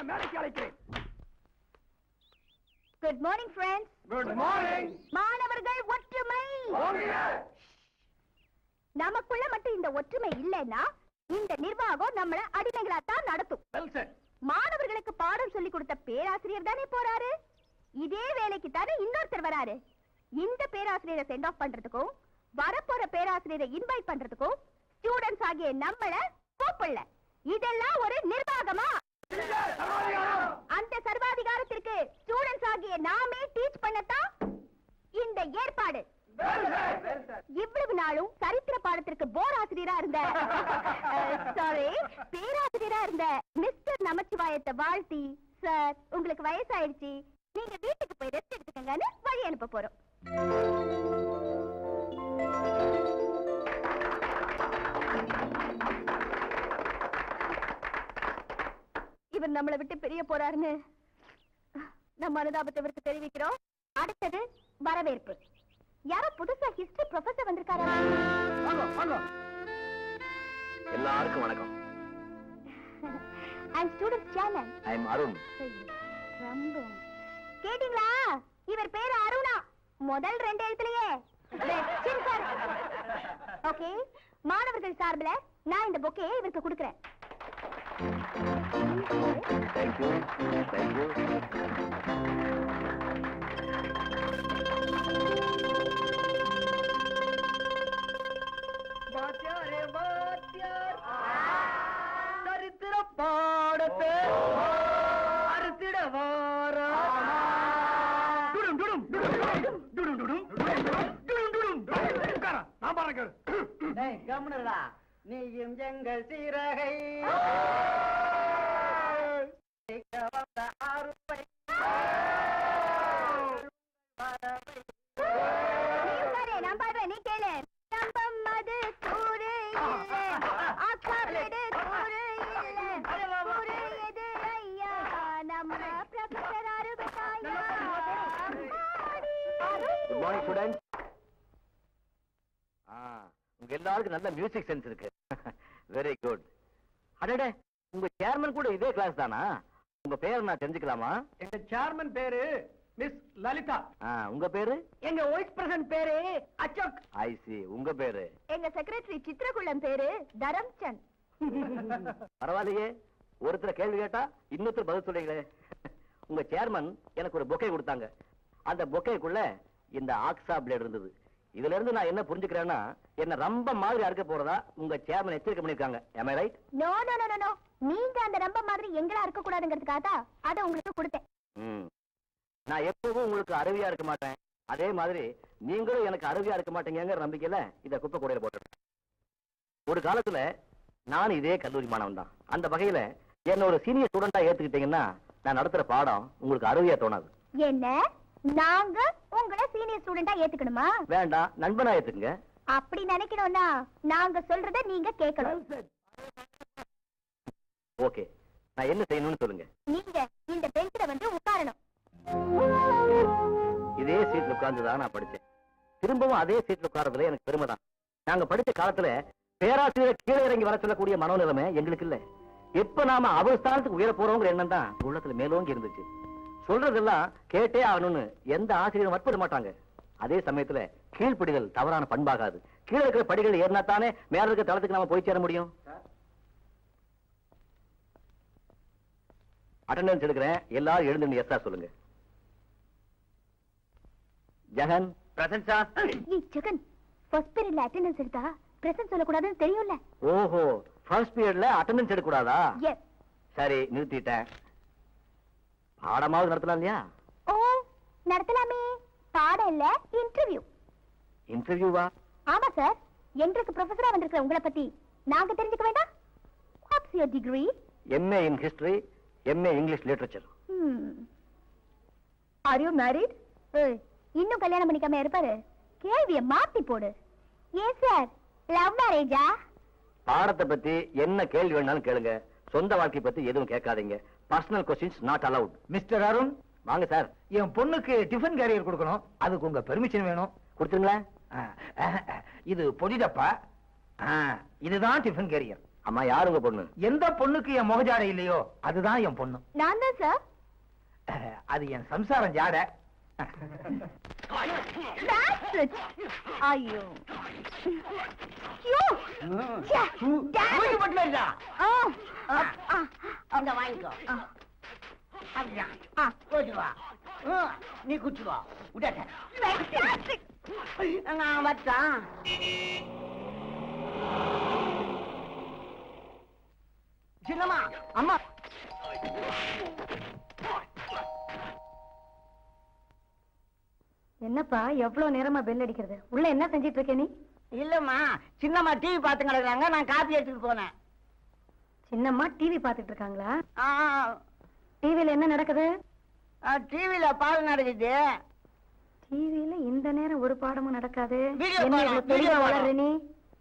மேடைக்கு அழைக்கிறேன். Good morning friends. Good morning. மாணவர்கள் ஒற்றுமை. நமக்குள்ள மட்டும் இந்த ஒற்றுமை இல்லைன்னா இந்த நிர்வாகம் நம்மள அடிமைகளா தான் நடத்தும். மாணவர்களுக்கு பாடம் சொல்லி கொடுத்த பேராசிரியர் தானே போறாரு. இதே வேலைக்கு தானே இன்னொருத்தர் வராரு. இந்த பேராசிரியரை சென்ட் ஆஃப் பண்றதுக்கும் வரப்போற பேராசிரியரை இன்வைட் பண்றதுக்கும் ஸ்டூடெண்ட்ஸ் ஆகிய நம்மள கூப்பிடல. இதெல்லாம் ஒரு நிர்வாகமா? அந்த சர்வாதிகாரத்திற்கு ஸ்டூடெண்ட்ஸ் ஆகிய நாமே டீச் பண்ணத்தான் இந்த ஏற்பாடு. இவ்வளவு நாளும் சரித்திர பாடத்திற்கு போர் ஆசிரியரா இருந்த சாரி பேராசிரியரா இருந்த மிஸ்டர் நமச்சிவாயத்தை வாழ்த்தி, சார் உங்களுக்கு வயசாயிடுச்சு, நீங்க வீட்டுக்கு போய் ரெஸ்ட் எடுத்துக்கங்கன்னு வழி அனுப்ப போறோம். இவர் நம்மளை விட்டு பிரிய போறாருன்னு நம்ம அனுதாபத்தை இவருக்கு தெரிவிக்கிறோம். அடுத்தது வரவேற்பு. யாரோ புதுசா ஹிஸ்டரி ப்ரொஃபசர் வந்திருக்காரா? எல்லாருக்கும் வணக்கம். ஐ அம் ஸ்டூடண்ட் சேர்மன். ஐ அம் அருண். கேட்டிங்களா? இவர் பேரு அருணா. முதல் 2 எழுத்துலயே. ஓகே, மாணவர்கள் சார்பில் நான் இந்த பொக்கே இவருக்கு கொடுக்கிறேன். Thank you. Thank you. Vathiyare வாத்தியார், சரித்திர பாடத்தை அறுத்திட வாரா. டுடும் டுடும் டுடும் டுடும் டுடும் டுடும் டுடும் டுடும். நான் பாருங்க. டேய் கம்முனடா, நீயும் எங்கள் சீரகை நான் பாடுறேன், நீ கேளு. நம்பம் மது கூறு இல்ல, அக்காவிடு கூறு இல்ல, கூறு எது ஐயா, நம்ம ப்ரொஃபசர் அருபதாயா. Good morning students. உங்க எல்லாருக்கும் நல்ல மியூசிக் சென்ஸ் இருக்கு. Very good. அடடே, உங்க சேர்மன் கூட இதே கிளாஸ் தானா? உங்க பேர் நான் தெரிஞ்சுக்கலாமா? எங்க சேர்மன் பேரு மிஸ் லலிதா. உங்க பேரு? எங்க வைஸ் பிரசிடென்ட் பேரு அசோக். ஐ சி. உங்க பேரு? எங்க செக்ரட்டரி சித்திரகுளம் பேரு தரம்சந்த். பரவாயில்லையே, ஒருத்தர் கேள்வி கேட்டா இன்னொருத்தர் பதில் சொல்றீங்களே. உங்க சேர்மன் எனக்கு ஒரு பொக்கே கொடுத்தாங்க. அந்த பொக்கேக்குள்ள இந்த ஆக்ஸா பிளேட் இருந்தது. இதுல இருந்து நான் என்ன புரிஞ்சுக்கிறேன்னா, என்ன ரொம்ப மாதிரி அறுக்க போறதா உங்க சேர்மன் எச்சரிக்கை பண்ணிருக்காங்க. Am I right? No no no no, நீங்க அந்த ரொம்ப மாதிரி எங்களா இருக்க கூடாதுங்கிறதுக்காக அதை உங்களுக்கு கொடுத்தேன். நான் எப்பவும் உங்களுக்கு அருவியா இருக்க மாட்டேன், அதே மாதிரி நீங்களும் எனக்கு அருவியா இருக்க மாட்டீங்கிற நம்பிக்கையில இத குப்பை கூடையில போட்டுருக்கேன். ஒரு காலத்துல நான் இதே கல்லூரி மாணவன் தான். அந்த வகையில என்ன ஒரு சீனியர் ஸ்டூடெண்டா ஏத்துக்கிட்டீங்கன்னா நான் நடத்துற பாடம் உங்களுக்கு அருவியா தோணாது. என்ன, நாங்க உங்களை சீனியர் ஸ்டூடெண்டா ஏத்துக்கணுமா? வேண்டாம், நண்பனா ஏத்துக்குங்க. அப்படி நினைக்கணும்னா நாங்க சொல்றத நீங்க கேட்கணும். ஓகே, நான் என்ன செய்யணும்னு சொல்லுங்க. நீங்க இந்த பெஞ்சில வந்து உட்காரணும். இதே சீட்ல உட்கார்ந்துதான் நான் படிச்சேன். திரும்பவும் அதே சீட்ல உட்கார்றதுல எனக்கு பெருமை தான். நாங்க படிச்ச காலத்துல பேராசிரியர் கீழே இறங்கி வர சொல்லக்கூடிய மனோநிலைமை எங்களுக்கு இல்ல. எப்ப நாம அவர் ஸ்தானத்துக்கு உயர போறோங்கிற எண்ணம் தான் உள்ளத்துல மேலோங்கி இருந்துச்சு. சொல்றதெல்லாம் கேட்டே ஆகணும்னு எந்த ஆசிரியரும் வற்புறுத்த மாட்டாங்க. அதே சமயத்துல கீழ்ப்படிதல் தவறான பண்பாகாது. கீழே இருக்கிற படிகள் ஏறினாத்தானே மேல இருக்கிற தளத்துக்கு நாம போய் சேர முடியும். அட்டெண்டன்ஸ் எடுக்கிறேன், எல்லாரும் எழுந்து எஸ்ஆ சொல்லுங்க. Jagan present sir. Jagan, first பீரியட்ல அட்டெண்டன்ஸ் எடுத்தா பிரசன்ட் சொல்ல கூடாதுன்னு தெரியும்ல? ஓஹோ, ஃபர்ஸ்ட் பீரியட்ல அட்டெண்டன்ஸ் எடுக்க கூடாதா? எஸ். சரி, நிறுத்திட்டேன். பாடமாவது நடத்தலாம் இல்லையா? ஓ, நடத்தலாமே. பாடம் இல்ல, இன்டர்வியூ. இன்டர்வியூவா? ஆமா சார், எங்களுக்கு ப்ரொஃபஸரா வந்திருக்கிற உங்களை பத்தி நாங்க தெரிஞ்சுக்க வேண்டாம்? What's your degree? MA in history, MA English literature. Are you married? இன்னும் கல்யாணம் பண்ணிக்காம இருப்பாரு. கேள்விய மாத்தி போடு. ஏன் சார், லவ் மேரேஜா? பாடத்தை பத்தி என்ன கேள்வி வேணாலும் கேளுங்க. சொந்த வாழ்க்கை பத்தி எதுவும் கேட்காதீங்க. Personal questions not allowed. Mister Arun, வாங்க சார். என் பொண்ணுக்கு டிஃபன் கேரியர் கொடுக்கணும், அதுக்கு உங்க பெர்மிஷன் வேணும். கொடுத்துருங்களா? இது பொடிடப்பா, இதுதான் டிஃபன் கேரியர். அம்மா யாரு உங்க பொண்ணு? எந்த பொண்ணுக்கு என் முகஜாடை இல்லையோ அதுதான் என் பொண்ணு. நான் தான் சார். அது என் சம்சாரம் ஜாடை. ஐயோ வாங்கிக்கோ. நீ குச்சுவா விட நான் வச்சான். சின்னம்மா அம்மா என்னப்பா எவ்வளவு நேரமா பெல் அடிக்கிறது? உள்ள என்ன செஞ்சிட்டு இருக்க நீ? இல்லம்மா சின்னம்மா டிவி பார்த்து கிடக்குறாங்க, நான் காப்பி எடுத்துட்டு போனேன். சின்னம்மா டிவி பாத்துட்டு இருக்காங்களா? டிவில என்ன நடக்குது? டிவில பாடம் நடக்குது. டிவில இந்த நேரம் ஒரு பாடமும் நடக்காது. வீடியோ என்ன பாடம், இவ்வளவு தெளிவா வீடியோ வளர்ற நீ?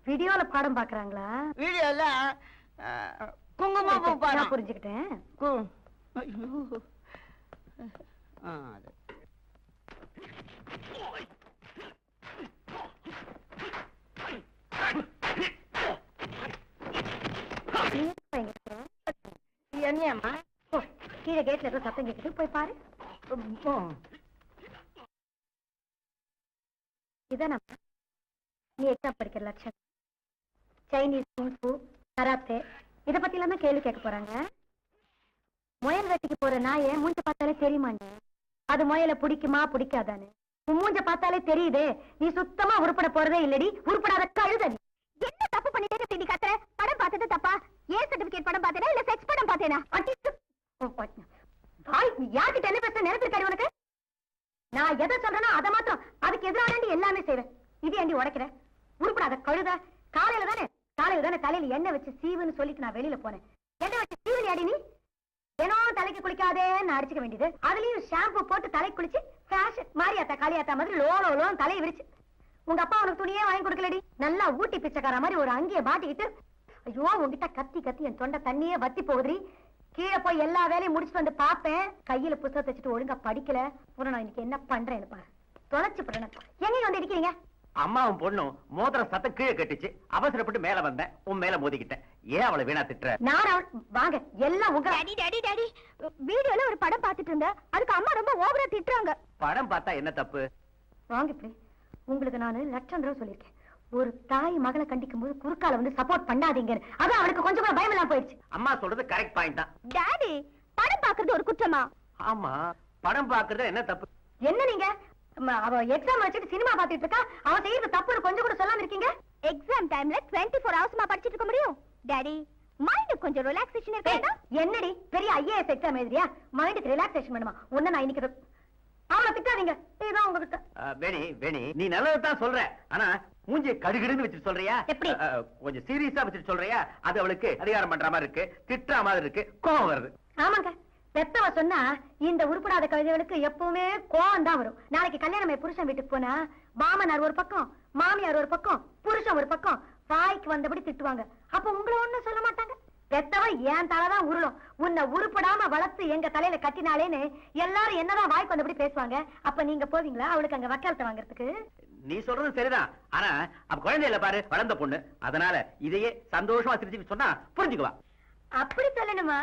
வீடியோல பாடம் பாக்குறாங்களா? வீடியோல குங்குமப்பூ நான் பாடம். புரிஞ்சுக்கிட்டேன். என்னம்மா கீழே கேட்ல ஏதோ சத்தம் கேக்குது, போய் பாரு. இதான நீ எக்ஸாம் படிக்கிற லட்சம். சைனீஸ், குங்ஃபு, கராத்தே இத பத்தி எல்லாம் தான் கேள்வி கேட்க போறாங்க. முயல் வெட்டிக்கு போற நாயை மூஞ்ச பார்த்தாலே தெரியுமாண்டி அது முயலை பிடிக்குமா பிடிக்காதான்னு? உன் மூஞ்ச பார்த்தாலே தெரியுதே நீ சுத்தமா உருப்பட போறதே இல்லடி. உருப்படாத கழுத. என்ன தப்பு பண்ணிட்டே நீ கத்துற? படம் பார்த்தது தப்பா? ஏ சர்டிபிகேட் படம் பார்த்தேனா இல்ல செக்ஸ் படம் பார்த்தேனா? யார்கிட்ட என்ன பேச நினைப்பிருக்காரு உனக்கு? நான் எதை சொல்றேனோ அதை மாத்திரம் அதுக்கு எதிரான எல்லாமே செய்வேன். இது ஏண்டி உடைக்கிற? உருப்படாத கழுத. காலையில தானே தலையில எண்ணெய் வச்சு சீவுன்னு சொல்லிட்டு நான் வெளியில போனேன். எண்ணெய் வச்சு சீவனி அடி நீ? தினம் தலைக்கு குளிக்காதேன்னு அடிச்சுக்க வேண்டியது. அதுலயும் ஷாம்பு போட்டு தலை குளிச்சு ஃபேஷன் மாரியாத்தா காளியாத்தா மாதிரி லோலோன்னு தலையை விரிச்சு. உங்க அப்பா உனக்கு துணியே வாங்கி கொடுக்கலடி. நல்லா ஊட்டி பிச்சைக்கார மாதிரி ஒரு அங்கேயே மாட்டிக்கிட்டு ஐயோ உங்ககிட்ட கத்தி கத்தி என் தொண்டை தண்ணியே வத்தி போகுதுரி. கீழே போய் எல்லா வேலையும் முடிச்சுட்டு வந்து பாப்பேன். கையில புத்தகத்தை வச்சுட்டு ஒழுங்கா படிக்கல. நான் இன்னைக்கு என்ன பண்றேன்னு பாரு. தொலைச்சு போறேன். எங்க வந்து இருக்கிறீங்க? அம்மாவும் பொண்ணும் மோதிரம் சத்தம் கீழே கட்டிச்சு. அவசரப்பட்டு மேல வந்தேன், உன் மேல மோதிக்கிட்டேன். ஏன் அவளை வீணா திட்டுற? நான் வாங்க எல்லாம் உங்க டாடி வீடியோல ஒரு படம் பாத்துட்டு இருந்தேன். அதுக்கு அம்மா ரொம்ப ஓவரா திட்டுறாங்க. படம் பார்த்தா என்ன தப்பு? வாங்க இப்படி உங்களுக்கு நான் லட்சம் தடவை சொல்லிருக்கேன். ஒரு தாய் மகளை கண்டிக்கும் போது குறுக்கால வந்து சப்போர்ட் பண்ணாதீங்க. அது அவளுக்கு கொஞ்சம் கூட பயம் எல்லாம் போயிடுச்சு. அம்மா சொல்றது கரெக்ட் பாயிண்ட் தான். டாடி படம் பாக்குறது ஒரு குற்றமா? ஆமா, படம் பாக்குறது என்ன தப்பு? என்ன நீங்க அவ எக்ஸாம் வச்சுட்டு சினிமா பாத்துட்டு இருக்கா? அவ செய்யறது தப்புன்னு கொஞ்சம் கூட சொல்லாம இருக்கீங்க. எக்ஸாம் டைம்ல 24 ஹவர்ஸ்மா படிச்சிட்டு இருக்க முடியும்? டாடி மைண்ட் கொஞ்சம் ரிலாக்ஸேஷன் இருக்கா? என்னடி பெரிய ஐஏஎஸ் எக்ஸாம் எழுதியா? மைண்டுக்கு ரிலாக்ஸேஷன் வேணுமா? ஒண்ணு நான் இன்னைக்கு அவளை திட்டாதீங்க. இதுதான் உங்ககிட்ட. வேணி நீ நல்லதான் சொல்ற. ஆனா மூஞ்சி கடுகிடுன்னு வச்சுட்டு சொல்றியா? எப்படி? கொஞ்சம் சீரியஸா வச்சுட்டு சொல்றியா? அது அவளுக்கு அதிகாரம் பண்ற மாதிரி இருக்கு, திட்டுற மாதிரி இருக்கு, கோவம் வருது. ஆமாங்க, பெத்தவ சொன்னா இந்த உருப்படாத கவிதைகளுக்கு எப்பவுமே கோவம் தான் வரும். நாளைக்கு கல்யாணமே புருஷன் வீட்டுக்கு போனா மாமனார் ஒரு பக்கம், மாமியார் ஒரு பக்கம், புருஷன் ஒரு பக்கம் வாய்க்கு வந்தபடி திட்டுவாங்க. அப்ப உங்களை ஒண்ணும் சொல்ல மாட்டாங்க. பெத்தவ ஏன் தலைதான் உருளும். உன்னை உருப்படாம வளர்த்து எங்க தலையில கட்டினாலேன்னு எல்லாரும் என்னதான் வாய்க்கு வந்தபடி பேசுவாங்க. அப்ப நீங்க போவீங்களா அவளுக்கு அங்க வக்காலத்தை வாங்குறதுக்கு? நீ சொல்றது சரிதான். ஆனா அப்ப குழந்தை இல்ல பாரு, வளர்ந்த பொண்ணு. அதனால இதையே சந்தோஷமா சிரிச்சு சொன்னா புரிஞ்சுக்குவா. அப்படி சொல்லணுமா?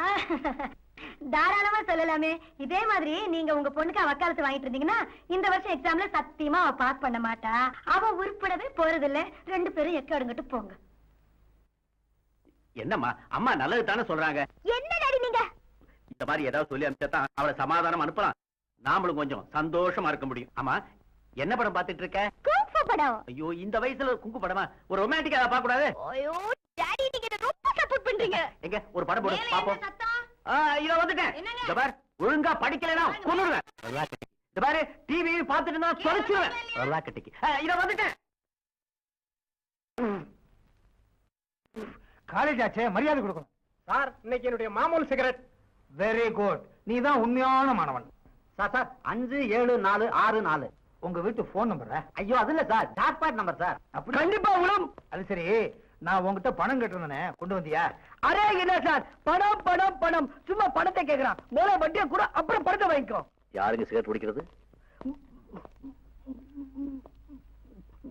தாராளமா சொல்லலாமே. இதே மாதிரி நீங்க உங்க பொண்ணுக்கு வக்காலத்து வாங்கிட்டு இருந்தீங்கன்னா இந்த வருஷம் எக்ஸாம்ல சத்தியமா அவ பாஸ் பண்ண மாட்டா. அவ உருப்படவே போறது இல்ல. 2 பேரும் எக்கடுங்கிட்டு போங்க. என்னம்மா அம்மா நல்லது தானே சொல்றாங்க. என்ன டாடி நீங்க இந்த மாதிரி ஏதாவது சொல்லி அனுப்பிச்சா அவளை சமாதானம் அனுப்பலாம். நாமளும் கொஞ்சம் சந்தோஷமா இருக்க முடியும். ஆமா என்ன படம் பாத்துட்டு இருக்க? குங்ஃபு படம். ஐயோ இந்த வயசுல குங்கு படமா? ஒரு ரொமான்டிக்கா பார்க்க கூடாது? ஐயோ டாடி நீங்க ரொம்ப சப்போர்ட் பண்றீங்க. எங்க ஒரு படம் போடு பாப்போம். இத வந்துட்டேன். இந்த பார் ஒழுங்கா படிக்கலனா கொன்னுடுவேன். இந்த பாரு டிவி பார்த்துட்டு நான் தொலைச்சிடுவேன். வரலாக்கட்டிக்கு இத வந்துட்டேன். காலேஜ் ஆச்சே, மரியாதை கொடுக்கணும். சார் இன்னைக்கு என்னுடைய மாமூல் சிகரெட். Very good. நீ தான் உண்மையான மாணவன். சார் 57464. உங்க வீட்டு போன் நம்பர்? ஐயோ அது இல்ல சார், ஜாக்பாட் நம்பர் சார். கண்டிப்பா உங்களும். அது சரி, நான் உங்ககிட்ட பணம் கேட்டிருந்தேனே, கொண்டு வந்தியா? அரே இல்ல சார், பணம் பணம் பணம். சும்மா பணத்தை கேக்குறான். முதல்ல வட்டியை கூட அப்புறம் பணத்தை வாங்கிக்கோ. யாருங்க சிகரெட் குடிக்கிறது?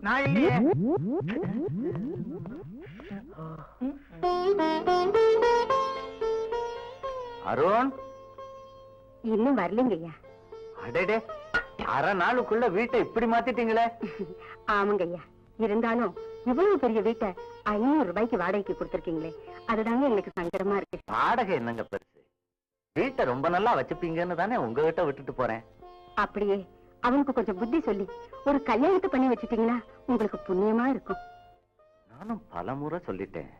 நான் இல்லையே. அருண் இன்னும் வரலைங்க ஐயா. அடடே, அரை நாளுக்குள்ள வீட்டை இப்படி மாத்திட்டீங்களே. ஆமாங்க ஐயா. இருந்தாலும் இவ்வளவு பெரிய வீட்டை 500 ரூபாய்க்கு வாடகைக்கு கொடுத்திருக்கீங்களே, அதுதாங்க எங்களுக்கு சங்கடமா இருக்கு. வாடகை என்னங்க பெருசு, வீட்டை ரொம்ப நல்லா வச்சுப்பீங்கன்னு தானே உங்ககிட்ட விட்டுட்டு போறேன். அப்படியே அவனுக்கு கொஞ்சம் புத்தி சொல்லி ஒரு கல்யாணத்தை பண்ணி வச்சுட்டீங்கன்னா உங்களுக்கு புண்ணியமா இருக்கும். நானும் பலமுறை சொல்லிட்டேன்.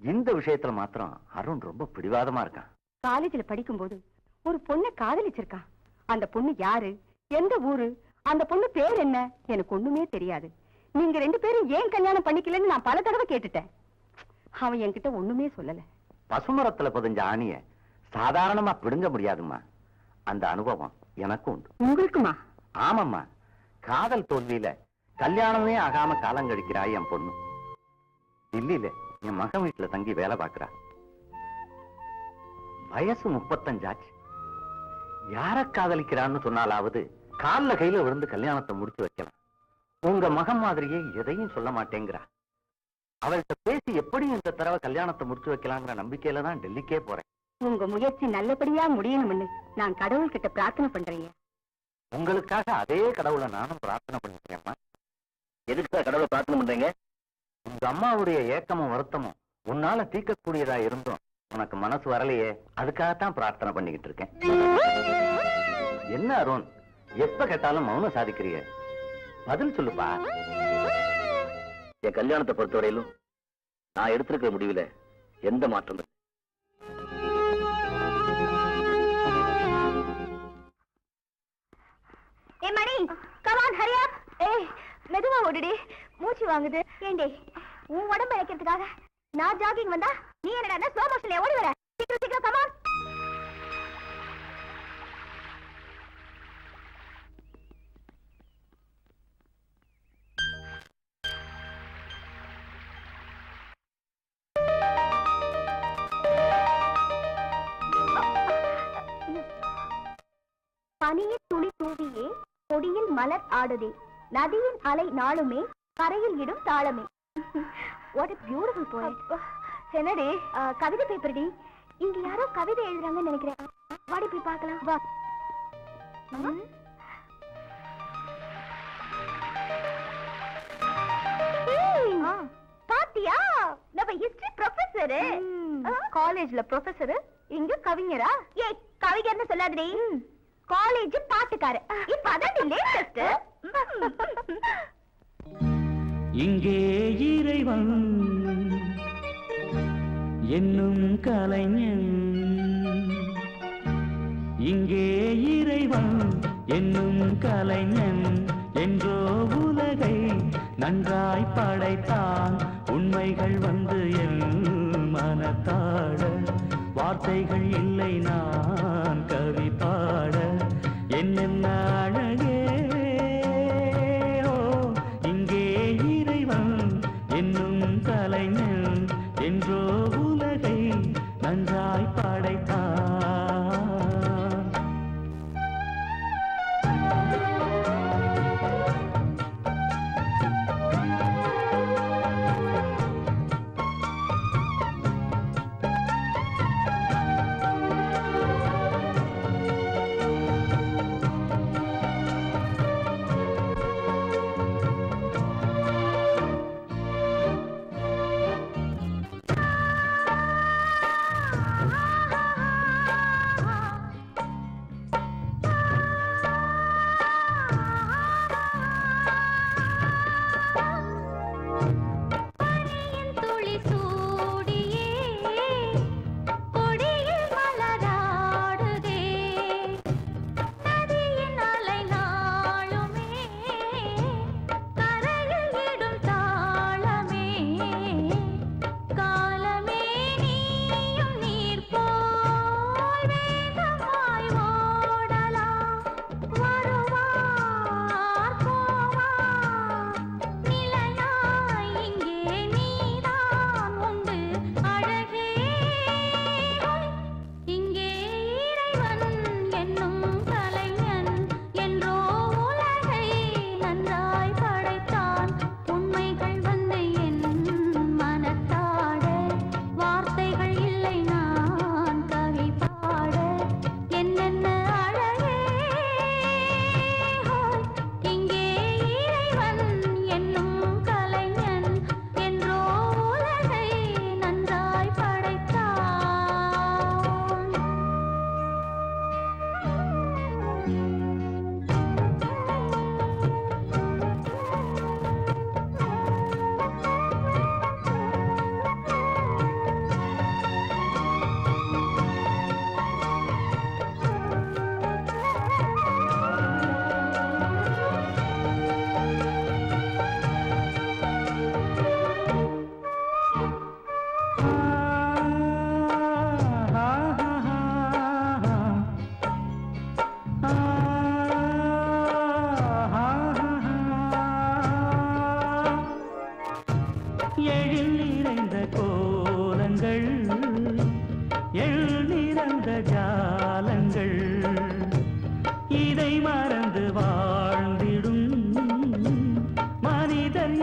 இந்த விஷயத்துல மாத்திரம் அருண் ரொம்ப பிடிவாதமா இருக்கான். காலேஜ்ல படிக்கும்போது ஒரு பொண்ணை காதலிச்சிருக்கான். அந்த பொண்ணு யாரு, எந்த ஊரு, அந்த பொண்ணு பேர் என்ன, எனக்கு ஒண்ணுமே தெரியாது. நீங்க 2 பேரும் ஏன் கல்யாணம் பண்ணிக்கலன்னு நான் பல தடவை கேட்டுட்டேன். அவன் என்கிட்ட ஒண்ணுமே சொல்லல. பசுமரத்துல பதிஞ்ச ஆணிய சாதாரணமா பிடுங்க முடியாதும்மா. அந்த அனுபவம் எனக்கும் உண்டு. உங்களுக்குமா? ஆமாம்மா, காதல் தோல்வியில கல்யாணமே ஆகாம காலம் கழிக்கிறாய் என் பொண்ணு. தில்லியில என் மகன் வீட்டுல தங்கி வேலை பார்க்கிறா. வயசு 35 ஆச்சு. யார காதலிக்கிறான்னு சொன்னாலாவது கால்ல கையில விழுந்து கல்யாணத்தை முடிச்சு வைக்கலாம். உங்க மகன் மாதிரியே எதையும் சொல்ல மாட்டேங்கிறா. அவள்கிட்ட பேசி எப்படி இந்த தடவை கல்யாணத்தை முடிச்சு வைக்கலாங்கிற நம்பிக்கையில தான் டெல்லிக்கே போறேன். உங்க முயற்சி நல்லபடியா முடியணும்னு நான் கடவுள் கிட்ட பிரார்த்தனை பண்றேன். உங்களுக்காக அதே கடவுளை நானும் பிரார்த்தனை பண்ணிக்கிறேன்மா. எதுக்கு கடவுளை பிரார்த்தனை பண்றீங்க? உங்க அம்மாவுடைய ஏக்கமும் வருத்தமும் உன்னால தீர்க்கக்கூடியதா இருந்தும் உனக்கு மனசு வரலையே, அதுக்காகத்தான் பிரார்த்தனை பண்ணிக்கிட்டு இருக்கேன். என்ன அருண், எப்ப கேட்டாலும் மௌனம் சாதிக்கிறீங்க, பதில் சொல்லுப்பா. என் கல்யாணத்தை பொறுத்தவரையிலும் நான் எடுத்திருக்கிற முடிவுல எந்த மாற்றம் இல்லை. மணி, come on, hurry up. மெதுவா ஓடுடி, மூச்சு வாங்குது. ஏண்டி, உன் உடம்பு இழைக்கிறதுக்காக நான் ஜாகிங் வந்தா நீ என்னடா ஸ்லோ மோஷன்ல ஓடி வர? சீக்கிரம் சீக்கிரம், come on. பனியில் துளி தூவியே கொடியில் மலர் ஆடுதே, நதியின் அலை நாளுமே கரையில் இடும் தாளமே. What a beautiful poet. என்னடி கவிதை பேப்பர்டி? இங்க யாரோ கவிதை எழுதுறாங்கன்னு நினைக்கிறேன். வாடி போய் பார்க்கலாம் வா. பாத்தியா, நம்ம ஹிஸ்டரி ப்ரொஃபசர். காலேஜ்ல ப்ரொஃபசர், இங்க கவிஞரா? ஏய், கவிஞர்னு சொல்லாதடி, காலேஜ் பாட்டுக்கார. இப்ப அதான் லேட்டஸ்ட். இங்கே இறைவன் என்னும் கலைஞன், இங்கே இறைவன் என்னும் கலைஞன் என்றோ உலகை நன்றாய் படைத்தான். உண்மைகள் வந்து என் மனத்தாட, வார்த்தைகள் இல்லை நான் கவி பாட. என்னென்ன அழகே, இங்கே இறைவன் என்னும் கலைஞன் என்றோ உலகை நன்றாய் படைத்தான்.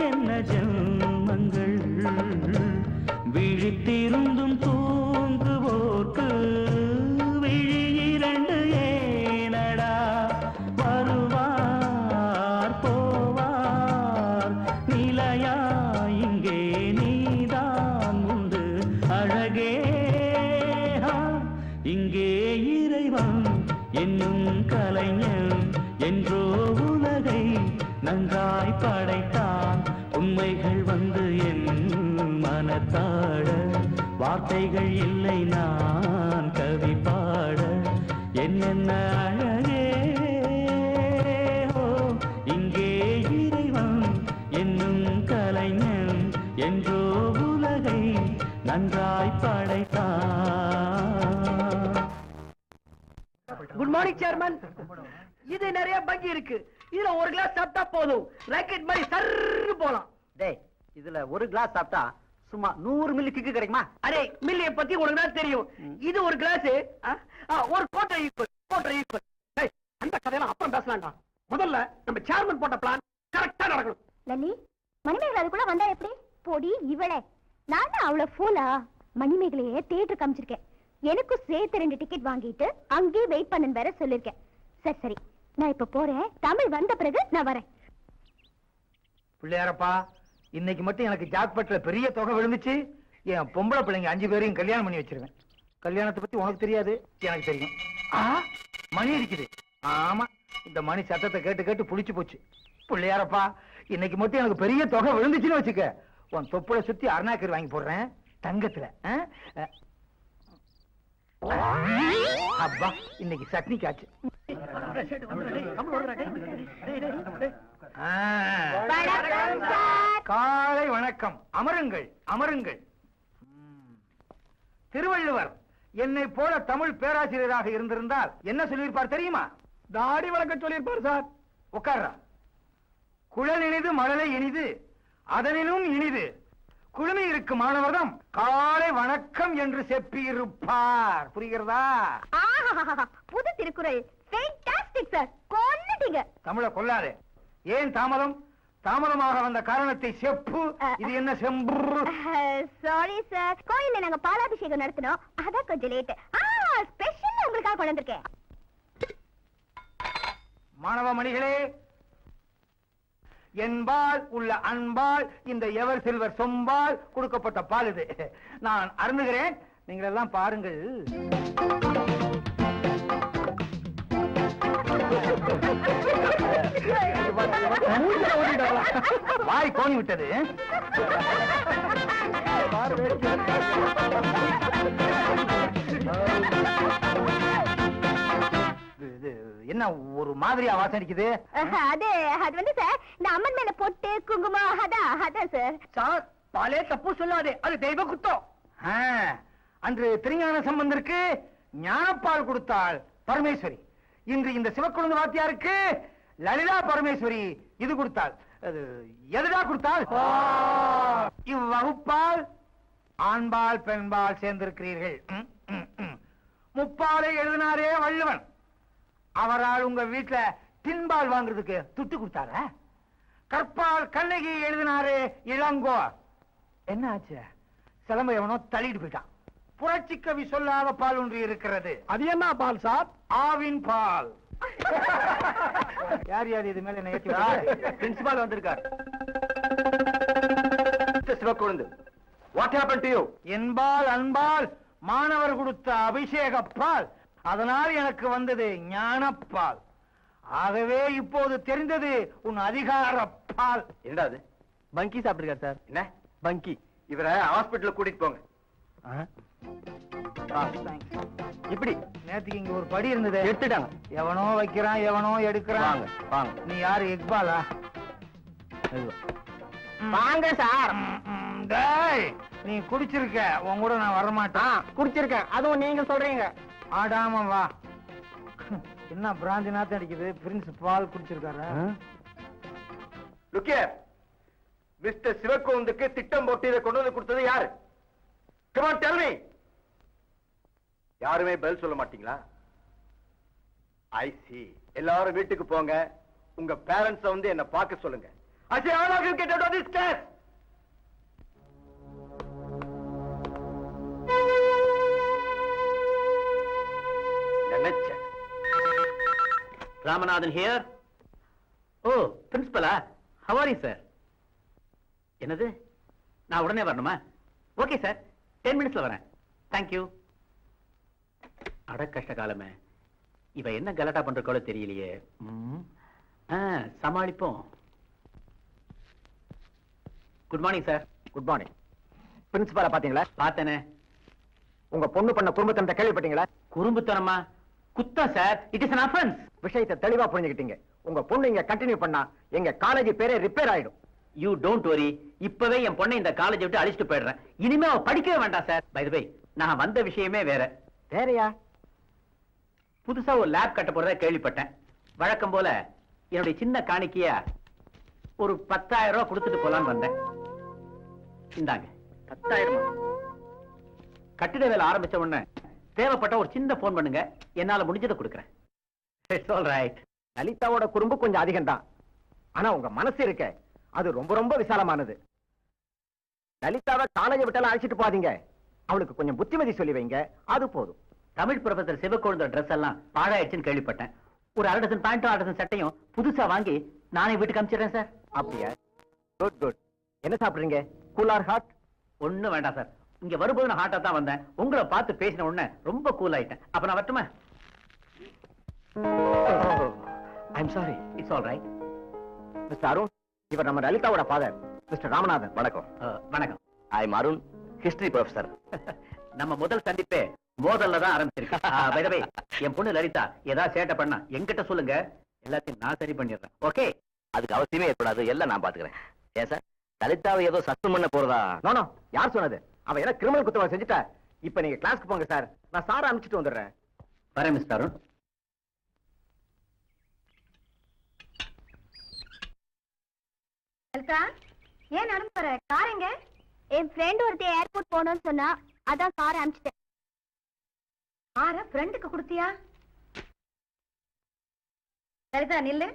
என்ன ஜென்மங்கள் விழித்திருந்தும் தூங்குவோர்க்கு விழி இரண்டு ஏனடா வருவார் போவார் நிலையா இங்கே நீதான் உண்டு அழகே இங்கே இறைவன் என்னும் கலைஞன் என்றோ உலகை நன்றாய் படைத்தான் உண்மைகள் வந்து என் மனத்தாட வார்த்தைகள் இல்லை நான் கவி பாட என்னென்ன அழகே இங்கே இறைவன் என்னும் கலைஞன் என்றோ உலகை நன்றாய் படைத்தான். Good morning chairman. இது நிறைய பங்கி இருக்கு. இதுல ஒரு கிளாஸ் சாப்பிட்டா போதும், ராக்கெட் மாதிரி சர்ரு போலாம். டேய், இதுல ஒரு கிளாஸ் சாப்பிட்டா சும்மா 100 மில்லி கிக்கு கிடைக்குமா? அரே, மில்லிய பத்தி உனக்கு தான் தெரியும். இது ஒரு கிளாஸ் ஒரு கோட்டை ஈக்குவல். அந்த கதையெல்லாம் அப்புறம் பேசலாம்டா. முதல்ல நம்ம சேர்மன் போட்ட பிளான் கரெக்டா நடக்கணும். லல்லி, மணிமேகலை அதுக்குள்ள வந்தா எப்படி? போடி இவளே, நான் அவ்வளவு ஃபூலா? மணிமேகலையே தியேட்டர் காமிச்சிருக்கேன். எனக்கும் சேர்த்து 2 டிக்கெட் வாங்கிட்டு அங்கேயே வெயிட் பண்ணுன்னு வேற சொல்லிருக்கேன். சரி சரி, நான் இப்ப போறேன். தமிழ் வந்த பிறகு நான் வரேன். பிள்ளையாரப்பா, இன்னைக்கு மட்டும் எனக்கு ஜாக்பட்ல பெரிய தொகை விழுந்துச்சு. என் பொம்பளை பிள்ளைங்க 5 பேரையும் கல்யாணம் பண்ணி வச்சிருவேன். கல்யாணத்தை பத்தி உனக்கு தெரியாது, எனக்கு தெரியும். மணி இருக்குது. ஆமா, இந்த மணி சத்தத்தை கேட்டு கேட்டு புளிச்சு போச்சு. பிள்ளையாரப்பா, இன்னைக்கு மட்டும் எனக்கு பெரிய தொகை விழுந்துச்சுன்னு வச்சுக்க, உன் தொப்புளை சுத்தி அருணாக்கர் வாங்கி போடுறேன் தங்கத்துல. அப்பா, இன்னைக்கு சட்னி காச்சு. காலை வணக்கம். அமருங்கள் அமருங்கள். திருவள்ளுவர் என்னை போல தமிழ் பேராசிரியராக இருந்திருந்தால் என்ன சொல்லியிருப்பார் தெரியுமா? தாடி வளர்க்க சொல்லியிருப்பார் சார். உட்கார்றா. குழல் இனிது மழலை இனிது அதனினும் இனிது குழுமி இருக்கும் மாணவர்தம் காலை வணக்கம் என்று செப்பியிருப்பார். புரிகிறதா? புது திருக்குறள். Fantastic sir, கொன்னுட்டீங்க. தமிழ கொல்லாதே. ஏன் தாமதம்? தாமதமாக வந்த காரணத்தை செப்பு. இது என்ன செம்பு? சாரி சார், கோயில்ல நாங்க பாலாபிஷேகம் நடத்தினோம், அதான் கொஞ்சம் லேட். ஸ்பெஷல் உங்களுக்காக கொண்டு வந்திருக்கேன். மாணவ மணிகளே, என்பால் உள்ள அன்பால் இந்த எவர் சில்வர் சொம்பால் கொடுக்கப்பட்ட பால் இது. நான் அருந்துகிறேன், நீங்கள் எல்லாம் பாருங்கள். வாய் கோணி விட்டது. என்ன ஒரு மாதிரியா வாசம் அடிக்குது? அது வந்து சார், இந்த அம்மன் மேல பொட்டு குங்குமம் அதான் சார். சார், பாலே தப்பு சொல்லாதே, அது தெய்வ குத்தம். அன்று திருஞான சம்பந்தருக்கு ஞானப்பால் கொடுத்தாள் பரமேஸ்வரி. இன்று இந்த சிவக்குழந்தை வாத்தியாருக்கு லலிதா பரமேஸ்வரி இது கொடுத்தாள். எதுடா கொடுத்தாள்? இவ்வகுப்பால் ஆண்பால் பெண்பால் சேர்ந்திருக்கிறீர்கள். முப்பாலை எழுதினாரே வள்ளுவன், அவரால் உங்க வீட்டுல தின்பால் வாங்குறதுக்கு துட்டு கொடுத்தார. கற்பால் கண்ணகி எழுதினாரே இளங்கோ, என்ன ஆச்சு? சிலம்ப எவனோ தள்ளிட்டு போயிட்டான். புரட்சி கவி சொல்லாத பால் ஒன்று இருக்கிறது. அது என்ன பால் சார்? ஆவின் பால். யார் யார் இது மேல என்ன ஏத்தி? பிரின்சிபால் வந்திருக்கார். Sivakozhundhu, what happen to you? என்பால் அன்பால் மாணவர் கொடுத்த அபிஷேக பால், அதனால் எனக்கு வந்தது ஞானப்பால். ஆகவே இப்போது தெரிந்தது உன் அதிகார பால். என்னடா அது? பங்கி சாப்பிட்டுருக்கார் சார். என்ன பங்கி? இவரை ஹாஸ்பிட்டலுக்கு கூட்டிட்டு போங்க. இப்படி நேத்துக்கு இங்க ஒரு படி இருந்தது, எடுத்துட்டாங்க. எவனோ வைக்கிறான் எவனோ எடுக்கிறான். வாங்க வாங்க. நீ யாரு, இக்பாலா? வாங்க சார். டேய், நீ குடிச்சிருக்க, உன் கூட நான் வரமாட்டேன். குடிச்சிருக்கேன், அதுவும் நீங்க சொல்றீங்க. ஆடாம வா. என்ன பிராந்தி நாத்தம் அடிக்குது? பிரின்ஸ் பால் குடிச்சிருக்காரு. லுக் ஹியர், மிஸ்டர் சிவக்கோந்துக்கு திட்டம் போட்டு இதை கொண்டு வந்து கொடுத்தது யாரு? Come on, tell me. யாருமே பதில் சொல்ல மாட்டீங்களா? I see. எல்லாரும் வீட்டுக்கு போங்க. உங்க பேரண்ட்ஸ் வந்து என்ன பார்க்க சொல்லுங்க. I say all of you get out of this class. Ramanathan here. Oh, principal. How are you, sir? என்னது? நான் உடனே வரணுமா? ஓகே சார், 10 minutesல வரேன். Thank you. அட கஷ்ட காலமே. இவ என்ன கலாட்டா பண்றக்கோல தெரியலையே. சமாளிப்போம். Good morning sir. Good morning. பிரின்சிபால பாத்தீங்களா? பார்த்தனே. உங்க பொண்ணு பண்ண குறும்புத்தனத்தை கேள்விப்பட்டீங்களா? குறும்புத்தனமா? குத்தம் சார். It is an offense. விஷயத்தை தெளிவா புரிஞ்சுக்கிட்டீங்க. உங்க பொண்ணு இங்க கண்டினியூ பண்ணா எங்க காலேஜ் பேரே ரிப்பேர் ஆயிடும். You don't worry. இப்பவே என் பொண்ணை இந்த காலேஜ் விட்டு அழிச்சிட்டு போயிடுறேன். இனிமே அவ படிக்கவே வேண்டாம் சார். பை தி வே, நான் வந்த விஷயமே வேற. வேறயா? புதுசா ஒரு லேப் கட்ட போறதா கேள்விப்பட்டேன். வழக்கம் போல என்னுடைய சின்ன காணிக்கையா ஒரு 10,000 ரூபாய் கொடுத்துட்டு போலான்னு வந்தேன். இந்தாங்க. 10,000? கட்டிட வேலை ஆரம்பிச்ச உடனே தேவைப்பட்ட ஒரு சின்ன போன் பண்ணுங்க, என்னால முடிஞ்சதை கொடுக்குறேன். It's all right. லலிதாவோட குறும்பு கொஞ்சம் அதிகம் தான். ஆனா உங்க மனசு இருக்க, அது ரொம்ப ரொம்ப விசாலமானது. லலிதாவை காலேஜ் விட்டாலும் அழைச்சிட்டு போகாதீங்க. அவளுக்கு கொஞ்சம் புத்திமதி சொல்லி வைங்க, அது போதும். தமிழ் ப்ரொஃபசர் சிவக்கோழுந்த ட்ரெஸ் எல்லாம் பாழாயிடுச்சுன்னு கேள்விப்பட்டேன். ஒரு 1/2 டஜன் பேண்ட்டும் 1/2 டஜன் சட்டையும் புதுசா வாங்கி நானே வீட்டுக்கு அனுப்பிச்சிடுறேன் சார். அப்படியா? Good good. என்ன சாப்பிடுறீங்க? Cool R hot? ஒண்ணும் வேண்டாம் சார். இங்க வரும்போது நான் ஹாட்டா தான் வந்தேன். உங்களை பார்த்து பேசின உடனே ரொம்ப கூல் ஆயிட்டேன். அப்ப நான் வரட்டுமா? I'm sorry. It's all right. Mister Arun, இவர் நம்ம லலிதாவோட ஃபாதர், மிஸ்டர் ராமநாதன். வணக்கம். வணக்கம். I am Arun, history professor. நம்ம முதல் சந்திப்பே மோதல்ல தான் ஆரம்பிச்சிருக்கு. பை தி வே, என் பொண்ணு லலிதா ஏதாவது சேட்டை பண்ணா என்கிட்ட சொல்லுங்க, எல்லாத்தையும் நான் சரி பண்ணிடுறேன். ஓகே? அதுக்கு அவசியமே ஏற்படாது, எல்லாம் நான் பாத்துக்கிறேன். ஏன் சார், லலிதாவை ஏதோ சஸ்பெண்ட் பண்ண போறதா? நோ, யார் சொன்னது? அவ என்ன கிரிமினல் குற்றவாளி செஞ்சுட்டா? இப்ப நீங்க கிளாஸ்க்கு போங்க சார், நான் சாரை அனுப்பிச்சிட்டு வந்துடுறேன். வரேன் மிஸ்டர் அருண். லலிதா, ஏன் நடந்து வர? கார் எங்க? என் ஃப்ரெண்ட் ஒருத்தி ஏர்போர்ட் போகணும்னு சொன்னா, அதான் காரை அனுப்பிச்சிட்டேன். காரை ஃப்ரெண்டுக்கு கொடுத்தியா? லலிதா நில்லு.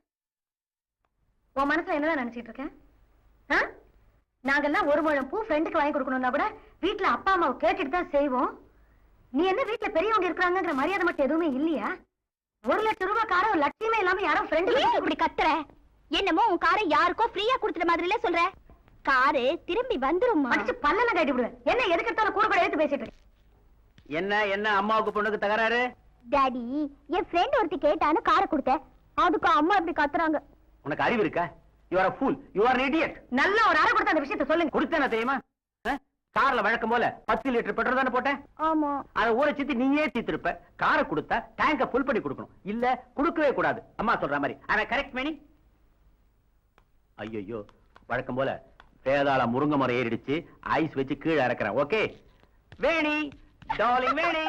உன் மனசுல என்னதான் நினைச்சிட்டு இருக்கேன்? நாங்கெல்லாம் ஒரு முழம் பூ ஃப்ரெண்டுக்கு வாங்கி கொடுக்கணும்னா கூட வீட்டுல அப்பா அம்மாவை கேட்டுட்டு தான் செய்வோம். நீ என்ன வீட்டுல பெரியவங்க இருக்கிறாங்கிற மரியாதை மட்டும் எதுவுமே இல்லையா? 1 லட்சம் ரூபாய் காரை ஒரு லட்சியமே இல்லாம யாரும் ஃப்ரெண்டு இப்படி கத்துற? என்னமோ உன் காரை யாருக்கோ ஃப்ரீயா கொடுத்துட்ட மாதிரிலே சொல்ற. காரு திரும்பி வந்துரும். அடிச்சு பல்லெல்லாம் கட்டி விடுவேன். என்ன எதுக்கு எடுத்தாலும் கூட கூட எடுத்து பேசிட்டு இருக்கேன். என்ன அம்மாவுக்கு பொண்ணுக்கு தகராறு? டாடி, என் ஃப்ரெண்ட் ஒருத்தி கேட்டான்னு காரை கொடுத்தேன். அதுக்கு அம்மா இப்படி கத்துறாங்க. உனக்கு அறிவு இருக்கா? You are a fool. You are an idiot. நல்ல ஒரு அரை கொடுத்த அந்த விஷயத்தை சொல்லுங்க. கொடுத்தேன தெரியுமா? கார்ல வழக்கம் போல 10 லிட்டர் பெட்ரோல் தானே போட்டேன். ஆமா. அதை ஊற சித்தி நீயே தீத்திருப்ப. காரை கொடுத்தா டேங்க ஃபுல் பண்ணி கொடுக்கணும். இல்ல கொடுக்கவே கூடாது. அம்மா சொல்ற மாதிரி. ஆனா கரெக்ட் மேனி? ஐயோ, வழக்கம் போல பேதாள முருங்க மரம் ஏறிடுச்சு. ஐஸ் வச்சு கீழே இறக்குறேன். ஓகே வேணி, டார்லிங் வேணி.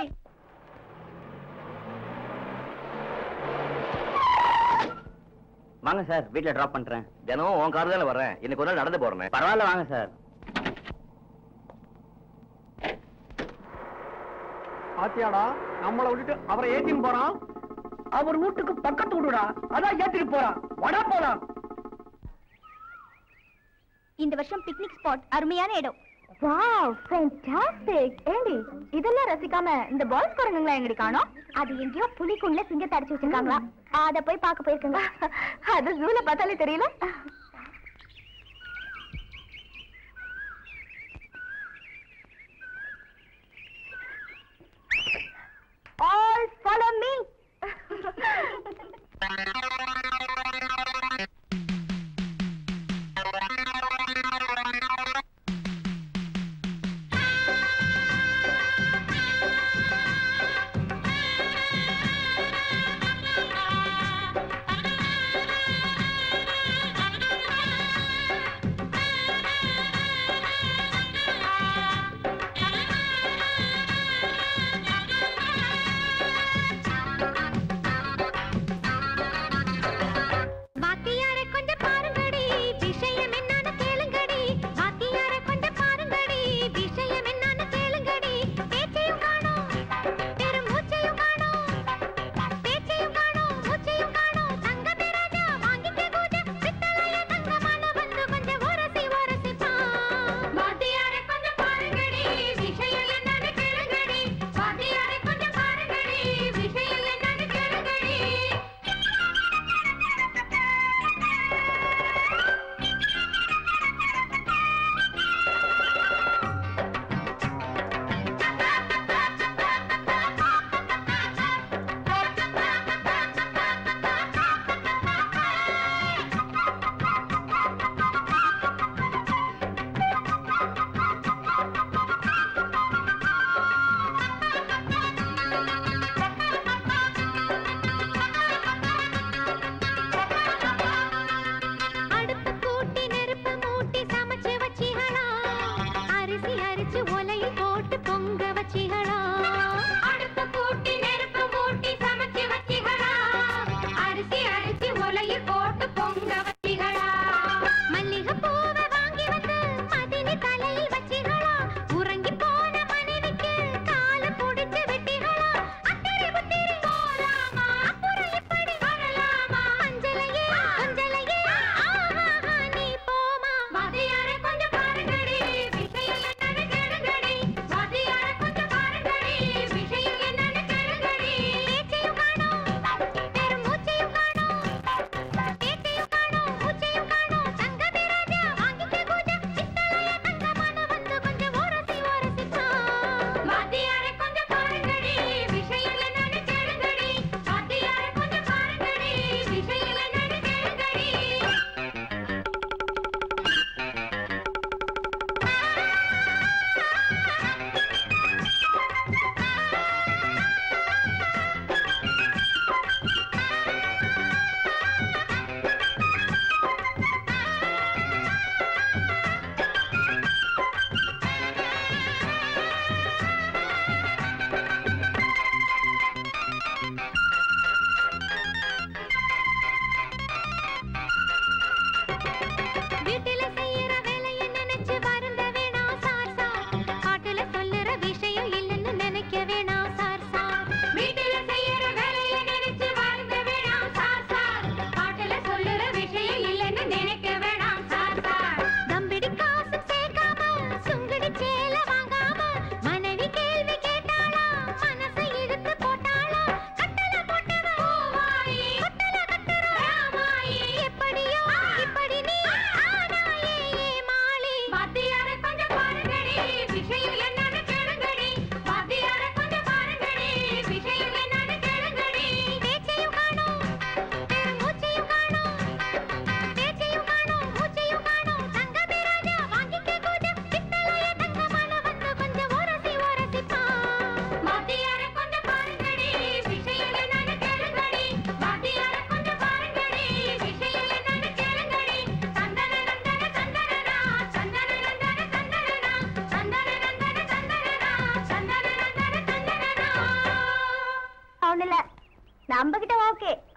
வாங்க சார், வீட்டுல டிராப் பண்றேன். தினம் உன் கார் தானே வர்றேன், இன்னைக்கு ஒரு நாள் நடந்து போறேன். பரவாயில்ல, வாங்க சார். பாத்தியாடா, நம்மளை விட்டுட்டு அவரை ஏத்தின்னு போறான். அவர் வீட்டுக்கு பக்கத்து விடுடா, அதான் ஏத்திட்டு போறான். வட போலாம். இந்த வருஷம் பிக்னிக் ஸ்பாட் அருமையான இடம். Wow, fantastic. ஏண்டி இதெல்லாம் ரசிக்காம இந்த பாய்ஸ் குரங்குங்களா எங்கடி காணோம்? அது எங்கேயோ புலிக்குள்ள சிங்கத்தை அடிச்சு வச்சிருக்காங்களா, அத போய் பார்க்க போயிருக்கங்க. அது ஜூல பார்த்தாலே தெரியல. All follow me.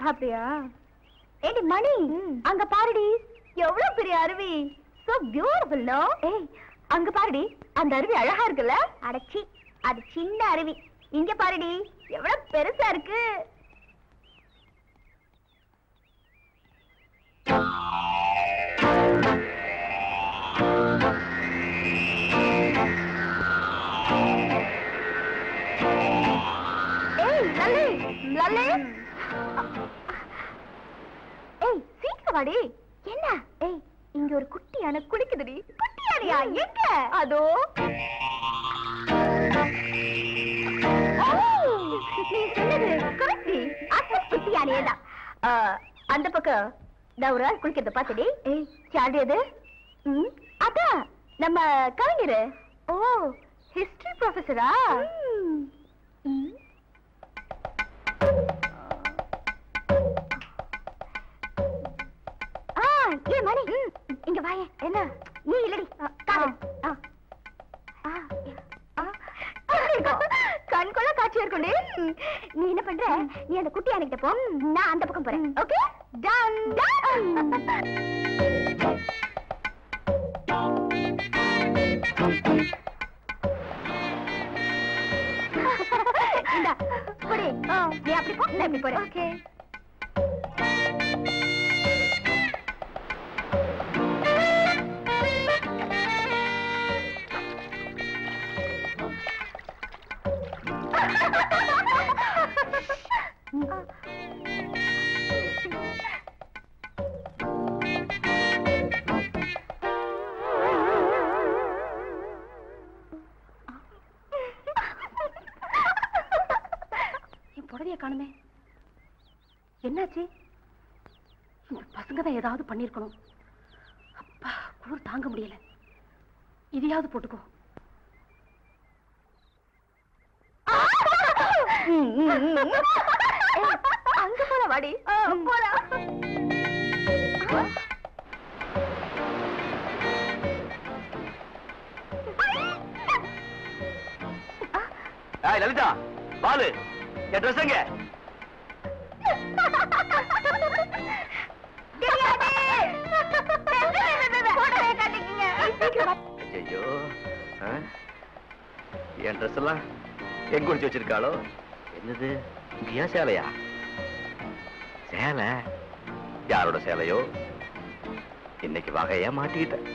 அப்படியா? ஏடி மணி, அங்க பாருடி, எவ்வளவு பெரிய அருவி. So beautiful no? ஏய், அங்க பாருடி, அந்த அருவி அழகா இருக்குல்ல? அடச்சி, அது சின்ன அருவி. இங்க பாருடி, எவ்வளவு பெருசா இருக்கு. ஏய் லல்லி, லல்லி. ஏய் சீக்கிரம் வாடி. என்ன? ஏய் இங்க ஒரு குட்டி யானை குளிக்குதுடி. குட்டி யானையா? எங்க? அதோ. நீ சொன்னது கரெக்ட். அது குட்டி யானையே தான். அந்த பக்கம் நான் ஒரு ஆள் குளிக்கிறத பார்த்தடி. ஏய் யாரு அது? அதான் நம்ம கவிஞர். ஓ ஹிஸ்டரி ப்ரொஃபஸரா? ஏ மணி, இங்க வாயே. என்ன? நீ இல்லடி, கண்கொள்ள காட்சியா இருக்கும்டி. நீ என்ன பண்ற? நீ அந்த குட்டி யானைகிட்ட போ, நான் அந்த பக்கம் போறேன். Okay done done. இந்தா புடி. நீ அப்படி போ, நான் இப்படி போறேன். ஓகே. புடவைய காணுமே, என்னாச்சு? இந்த பசங்க தான் ஏதாவது பண்ணிருக்கணும். அப்பா குளிர் தாங்க முடியல. இதையாவது போட்டுக்கோ. அங்க போல வாடி. போலாம். லலிதா, பாலு, என் ட்ரெஸ் எங்க? ஐயோ, என் ட்ரெஸ் எல்லாம் எங்க குடிச்சு வச்சிருக்காளோ? என்னது, இங்கயா சேலையா? சேலை யாரோட சேலையோ? இன்னைக்கு வகையா மாட்டிக்கிட்டேன்.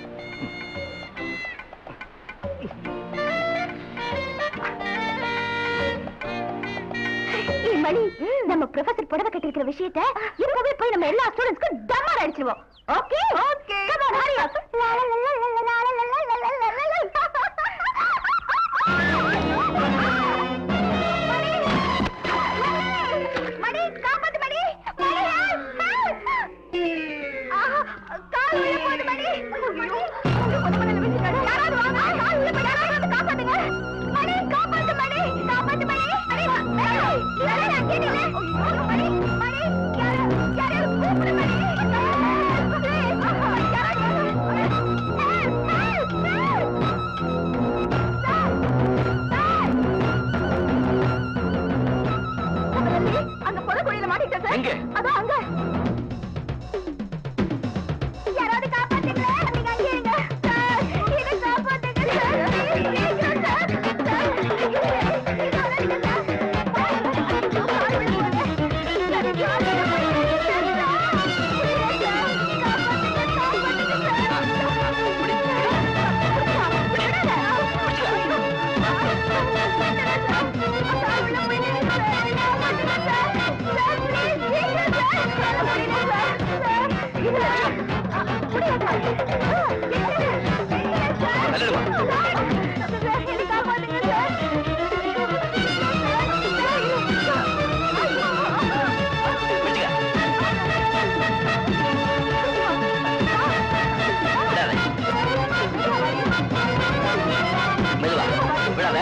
மணி, நம்ம ப்ரொஃபசர் புடவை கட்டிருக்கிற விஷயத்தை இப்பவே போய் நம்ம எல்லா ஸ்டூடண்ட்ஸ்க்கும் டமார் அடிச்சிடுவோம். Okay okay. Come on hurry up. Mani காப்பாத்து மணி. கால் உள்ள போடு மணி. யாராவது வாங்க. கால் உள்ள போடு. யாராவது காப்பாத்துங்க. மணி காப்பாத்து மணி. காப்பாத்து மணி. அங்க பொறக்குழியில மாட்டிக்கிட்டேன். எங்க? அதான் அங்க. யாராவது காப்பாத்துங்களே. நீங்க அங்கே இருங்க. இதை காப்பாத்துங்க. விடாத.